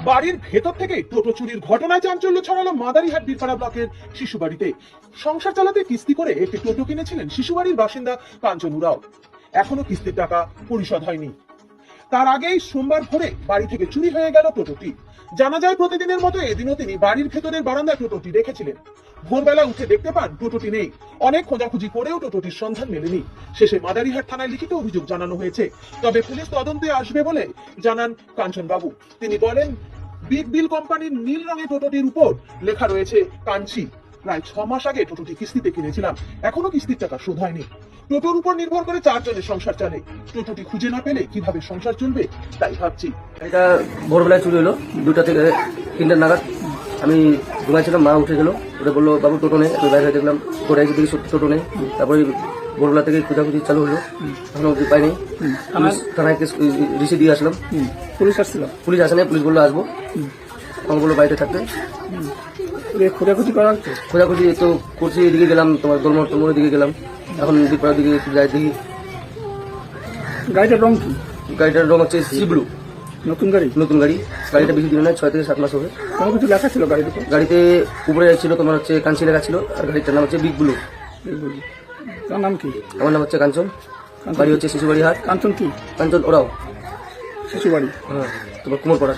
বাড়ির ভেতর থেকে টোটো চুরির ঘটনায় চাঞ্চল্য ছড়ালো মাদারিহাট বীরপাড়া ব্লকের শিশুবাড়িতে। সংসার চালাতে কিস্তি করে একটি টোটো কিনেছিলেন শিশুবাড়ির বাসিন্দা কাঞ্চন উরাও। এখনো কিস্তির টাকা পরিশোধ হয়নি। তার আগেই সোমবার ভোরে বাড়ি থেকে চুরি হয়ে গেল টোটোটি। জানা যায় প্রতিদিনের মতো এদিনও তিনি বাড়ির ভেতরের বারান্দায় টোটোটি রেখেছিলেন। ভোরবেলা উঠে দেখতে পান টোটোটি নেই। অনেক খোঁজাখুঁজি করেও টোটোটির সন্ধান মেলেনি। শেষে মাদারিহাট থানায় লিখিত অভিযোগ জানানো হয়েছে। তবে পুলিশ তদন্তে আসবে বলে জানান কাঞ্চন বাবু। তিনি বলেন, বিগ বিল কোম্পানির নীল রঙের টোটোটির উপর লেখা রয়েছে কাঞ্চি। প্রায় 6 মাস আগে টোটোটি কিস্তিতে কিনেছিলাম, এখনো কিস্তির টাকা শোধ হয়নি। টোটোর উপর নির্ভর করে 4 জনের সংসার চলে। টোটোটি খুঁজে না পেলে কিভাবে সংসার চলবে তাই ভাবছি। এটা ভোরবেলায় চুরি হলো 2টা থেকে 3টা নাগাদ। আমি ঘুমাইছিলাম, মা উঠে গেল, ওটা বললো বাবু টোটো নেই। আমি বাইরে দেখলাম কোটাই দিকে টোটো নেই। তারপরে ভোরবেলা থেকে খোঁজাখুঁজি চালু হলো, এখনো পাইনি। থানায় কেস রিসি দিয়ে আসলাম। পুলিশ আসছিল? পুলিশ আসে নাই, পুলিশ বললো আসবো। আমার বললো বাড়িতে থাকতে। খোঁজাখুঁজি করা হচ্ছে? খোঁজাখুঁজি তো করছি, এদিকে গেলাম, তোমার দলমোড়ের দিকে গেলাম, এখন বিপাড়ার দিকে যাই দেখি। গাড়িটার রং কি? গাড়িটার রং হচ্ছে সি ব্লু। নতুন গাড়ি? নতুন গাড়ি। গাড়িটা বেশি দিন নয়, 6 থেকে 7 মাস হবে। কোনো কিছু লেখা ছিল গাড়ির উপর? গাড়িতে উপরে ছিল তোমার হচ্ছে কাঞ্চি লেখা ছিল, আর গাড়িটার নাম হচ্ছে বিগ ব্লু। তার নাম কি? আমার নাম হচ্ছে কাঞ্চন, বাড়ি হচ্ছে শিশুবাড়ি হাট। কাঞ্চন কি? কাঞ্চন ওরাও, শিশুবাড়ি। হ্যাঁ, তোমার কুমোরপাড়া।